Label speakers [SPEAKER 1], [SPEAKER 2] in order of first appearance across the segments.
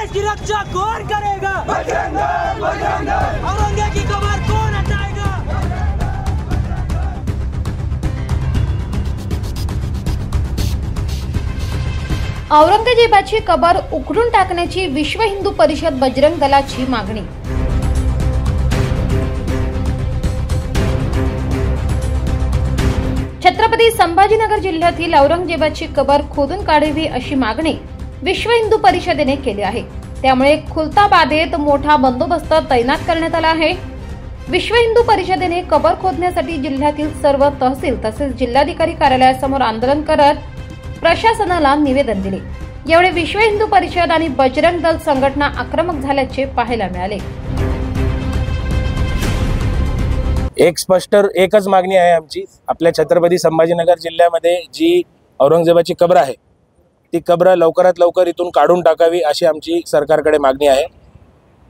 [SPEAKER 1] देश की रक्षा कौन करेगा? बजरंग दल, बजरंग दल। औरंगजेब की कबर कौन हटाएगा?
[SPEAKER 2] औरंगजेबाची कबर उखडून टाकण्याची विश्व हिंदू परिषद बजरंग दलाची मागणी। छत्रपती संभाजीनगर जिल्ह्यातील औरंगजेबाची कबर खोदून काढावी अशी मागणी विश्व हिंदू परिषदेने केली आहे। त्यामुळे खुलताबादेत मोठा बंदोबस्त तैनात करण्यात आला आहे। विश्व हिंदू परिषदेने कबर खोदण्यासाठी जिल्ह्यातील सर्व तहसील तसेच जिल्हाधिकारी कार्यालयासमोर आंदोलन करत प्रशासनाला निवेदन दिले। यावेळी विश्व हिंदू परिषद आणि बजरंग दल संघटना आक्रमक झाल्याचे पाहायला मिळाले।
[SPEAKER 3] एकच मागणी आहे आमची, आपल्या छत्रपती संभाजीनगर जिल्ह्यामध्ये जी औरंगजेबाची कबर आहे ती कबर लवकरात लवकर इथून काढून टाकावी अशी आमची सरकारकडे मागणी आहे।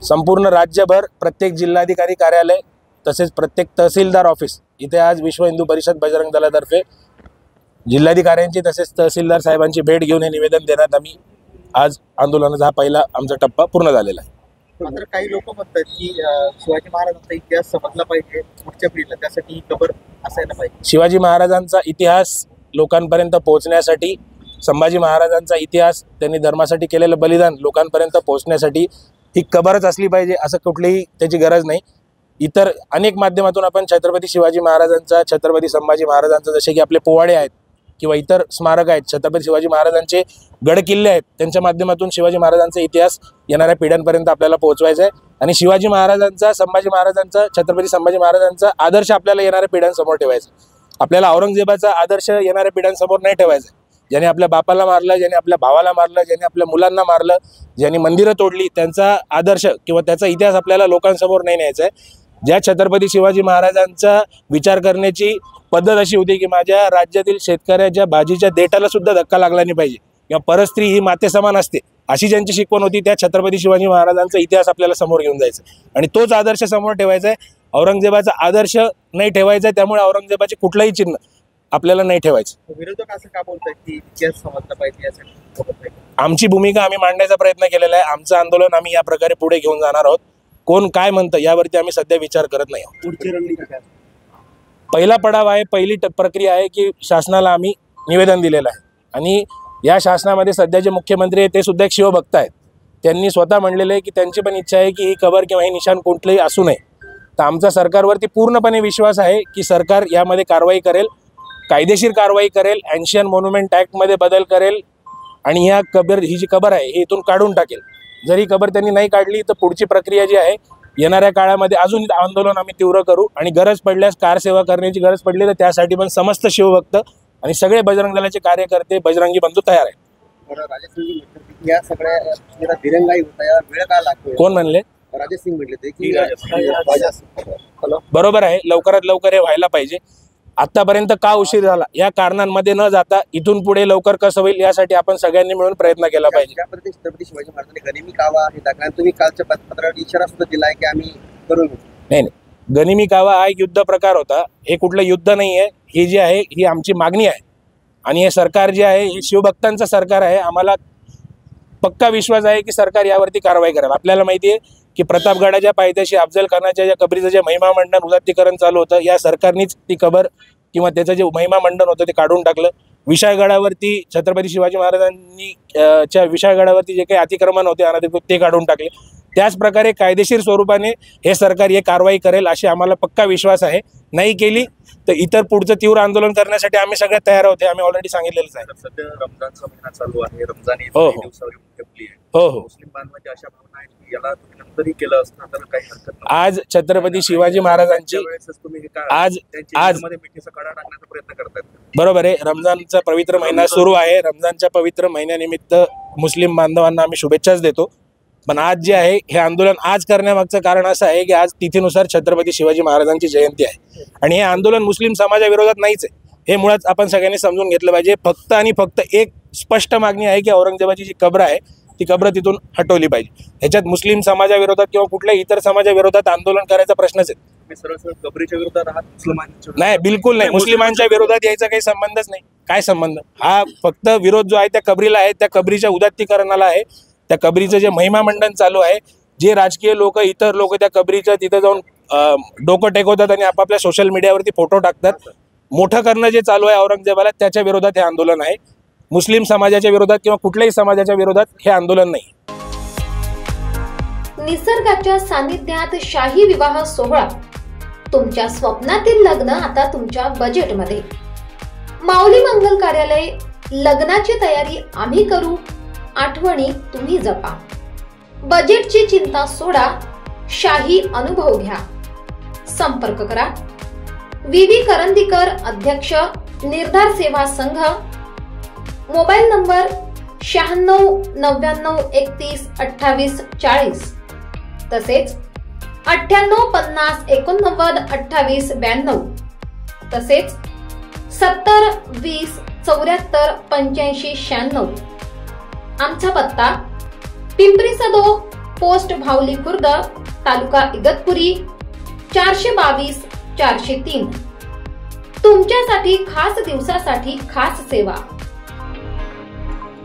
[SPEAKER 3] संपूर्ण राज्यभर प्रत्येक जिल्हाधिकारी कार्यालय तसेच प्रत्येक तहसीलदार ऑफिस इथे आज विश्व हिंदू परिषद बजरंग दलातर्फे जिल्हाधिकाऱ्यांची तसेच तहसीलदार साहेबांची भेट घेऊन हे निवेदन देण्यात आम्ही आज आंदोलनाचा हा पहिला आमचा टप्पा पूर्ण झालेला आहे।
[SPEAKER 4] मात्र काही लोक म्हणतात की शिवाजी महाराजांचा इतिहास समजला पाहिजे पुढच्या पिढीला, त्यासाठी ही कबर असायला पाहिजे।
[SPEAKER 3] शिवाजी महाराजांचा इतिहास लोकांपर्यंत पोहोचण्यासाठी, संभाजी महाराजांचा इतिहास, त्यांनी धर्मासाठी केलेलं बलिदान लोकांपर्यंत पोहोचण्यासाठी ही कबरच असली पाहिजे असं कुठलीही त्याची गरज नाही। इतर अनेक माध्यमातून आपण छत्रपती शिवाजी महाराजांचा, छत्रपती संभाजी महाराजांचा, जसे की आपले पोवाडे आहेत किंवा इतर स्मारक आहेत, छत्रपती शिवाजी महाराजांचे गड किल्ले आहेत, त्यांच्या माध्यमातून शिवाजी महाराजांचा इतिहास येणाऱ्या पिढ्यांपर्यंत आपल्याला पोहोचवायचा आहे। आणि शिवाजी महाराजांचा, संभाजी महाराजांचा, छत्रपती संभाजी महाराजांचा आदर्श आपल्याला येणाऱ्या पिढ्यांसमोर ठेवायचा। आपल्याला औरंगजेबाचा आदर्श येणाऱ्या पिढ्यांसमोर नाही ठेवायचा। ज्याने आपल्या बापाला मारलं, ज्याने आपल्या भावाला मारलं, ज्याने आपल्या मुलांना मारलं, ज्यांनी मंदिरं तोडली, त्यांचा आदर्श किंवा त्याचा इतिहास आपल्याला लोकांसमोर नाही न्यायचा आहे। ज्या छत्रपती शिवाजी महाराजांचा विचार करण्याची पद्धत अशी होती की माझ्या राज्यातील शेतकऱ्याच्या भाजीच्या देठाला सुद्धा धक्का लागला नाही पाहिजे किंवा परस्त्री ही माते समान असते अशी ज्यांची शिकवण होती, त्या छत्रपती शिवाजी महाराजांचा इतिहास आपल्याला समोर घेऊन जायचा आणि तोच आदर्श समोर ठेवायचा आहे। औरंगजेबाचा आदर्श नाही ठेवायचा, त्यामुळे औरंगजेबाचे कुठलंही चिन्ह आपल्याला नाही ठेवायचं।
[SPEAKER 4] विरोधक असं का बोलतात की इतिहास समजला पाहिजे यासाठी?
[SPEAKER 3] आमची भूमिका आम्ही मांडण्याचा प्रयत्न केलेला आहे। आमचं आंदोलन आम्ही या प्रकारे पुढे घेऊन जाणार आहोत। कोण काय म्हणतं यावरती आम्ही सध्या विचार करत नाही आहोत।
[SPEAKER 4] पुढची रणनीती काय?
[SPEAKER 3] पहिला पडाव आहे, पहिली प्रक्रिया आहे की शासनाला आम्ही निवेदन दिलेलं आहे आणि या शासनामध्ये सध्या जे मुख्यमंत्री आहेत ते सुद्धा एक शिवभक्त आहेत। त्यांनी स्वतः म्हणलेलं आहे की त्यांची पण इच्छा आहे की ही कबर किंवा हे निशाण कोणतंही असू नये। तर आमचा सरकारवरती पूर्णपणे विश्वास आहे की सरकार यामध्ये कारवाई करेल, कायदेशीर कारवाई करेल, एन्शियन मॉन्युमेंट ॲक्टमध्ये बदल करेल आणि ही जी कबर आहे ही इथून काढून टाकेल। जर ही कबर त्यांनी नाही काढली तर पुढची प्रक्रिया जी आहे येणाऱ्या काळामध्ये अजून आंदोलन आम्ही तीव्र करू आणि गरज पडल्यास कारसेवा करण्याची गरज पडली तर त्यासाठी पण समस्त शिवभक्त आणि सगळे बजरंग दलाचे कार्यकर्ते, बजरंगी बंधू तयार आहेत।
[SPEAKER 4] राजेश सिंग या सगळ्या दिरंगाई होता या वेळ का लागतो?
[SPEAKER 3] कोण म्हणले?
[SPEAKER 4] राजेश सिंग म्हटले ते की
[SPEAKER 3] बरोबर आहे, लवकरात लवकर हे व्हायला पाहिजे। आतापर्यंत का उशीर झाला या कारणांमध्ये न जाता इथून पुढे लवकर कसं होईल यासाठी आपण सगळ्यांनी मिळून प्रयत्न केला पाहिजे।
[SPEAKER 4] छत्रपती शिवाजी महाराजांनी गनिमी कावा हे दाखला, तुम्ही कालच्या पत्रावर इशारा सुद्धा दिलाय की आम्ही करू।
[SPEAKER 3] नाही, गनिमी कावा हा एक युद्ध प्रकार होता, हे कुठलं युद्ध नाही आहे। ही जी आहे ही आमची मागणी आहे आणि हे सरकार जे आहे हे शिवभक्तांचं सरकार आहे। आम्हाला पक्का विश्वास आहे की सरकार यावरती कारवाई करेल। आपल्याला माहिती आहे की प्रतापगडाच्या पायथ्याशी अफजल खानाच्या ज्या कबरीचं जे महिमा मंडन उदात्तीकरण चालू होतं, या सरकारनेच ती कबर किंवा त्याचं जे महिमा मंडन होतं ते काढून टाकलं। विशाळगडावरती छत्रपती शिवाजी महाराजांनी च्या विशाळगडावरती जे काही अतिक्रमण होते अनधिकृत ते काढून टाकले। त्याच प्रकारे कायदेशीर स्वरूपाने हे सरकार हे कारवाई करेल अशी आम्हाला पक्का विश्वास आहे। नाही केली तर इतर पुढचं तीव्र आंदोलन करण्यासाठी आम्ही सगळे तयार होते, आम्ही ऑलरेडी सांगितलेलंच आहे।
[SPEAKER 4] सध्या रमजानचा महिना चालू आहे, रमजान ईद
[SPEAKER 3] हो हो
[SPEAKER 4] मुस्लिम बांधवांची अशा भावना आहेत की याला तुम्ही नंतरही केलं असतं तर काही हरकत नाही।
[SPEAKER 3] आज छत्रपती शिवाजी महाराजांची आज
[SPEAKER 4] मिठीचा कडा टाकण्याचा प्रयत्न करतात।
[SPEAKER 3] बरोबर आहे, रमजानचा पवित्र महिना सुरू आहे। रमजानच्या पवित्र महिन्यानिमित्त मुस्लिम बांधवांना आम्ही शुभेच्छाच देतो। पण आज जे आहे हे आंदोलन आज करण्यामागचं कारण असं आहे की आज तिथीनुसार छत्रपती शिवाजी महाराजांची जयंती आहे आणि हे आंदोलन मुस्लिम समाजाविरोधात नाहीच आहे। हे मुळात आपण सगळ्यांनी समजून घेतलं पाहिजे। फक्त आणि फक्त एक स्पष्ट मागणी आहे की औरंगजेबाची जी कबर आहे ती कबर तिथून हटवली पाहिजे। ह्याच्यात मुस्लिम समाजाविरोधात किंवा कुठल्याही इतर समाजाविरोधात आंदोलन करायचा प्रश्नच आहे।
[SPEAKER 4] कबरीच्या विरोधात आहात, मुस्लिमांच्या
[SPEAKER 3] नाही, बिलकुल नाही। मुस्लिमांच्या विरोधात यायचा काही संबंधच नाही। काय संबंध? हा फक्त विरोध जो आहे त्या कबरीला आहे, त्या कबरीच्या उदात्तीकरणाला आहे। त्या कबरीचं जे महिमा मंडन चालू आहे, जे राजकीय लोक, इतर लोक त्या कबरीच्या तिथं जाऊन डोकं टेकवतात आणि आपापल्या सोशल मीडियावरती फोटो टाकतात, मोठं करणं जे चालू आहे औरंगजेबाला, त्याच्या विरोधात हे आंदोलन आहे. मुस्लिम समाजाच्या विरोधात किंवा कुठल्याही समाजाच्या विरोधात हे आंदोलन नाही.
[SPEAKER 2] निसर्गाच्या सानिध्यात शाही विवाह सोहळा, तुमच्या स्वप्नातील लग्न आता तुमच्या बजेटमध्ये. माऊली मंगल कार्यालय. लग्नाची तयारी आम्ही करू, आठवणी तुम्ही जपा. बजेटची चिंता सोडा, शाही अनुभव घ्या. संपर्क करा. व्ही करंदीकर, अध्यक्ष, निर्धार सेवा संघ. मोबाईल नंबर 9699312840 तसेच 9850892892 तसेच 7020748596. आमचा पत्ता पिंपरी सदो, पोस्ट भावली खुर्द, तालुका इगतपुरी, 422 403. तुमच्यासाठी खास दिवसासाठी खास सेवा.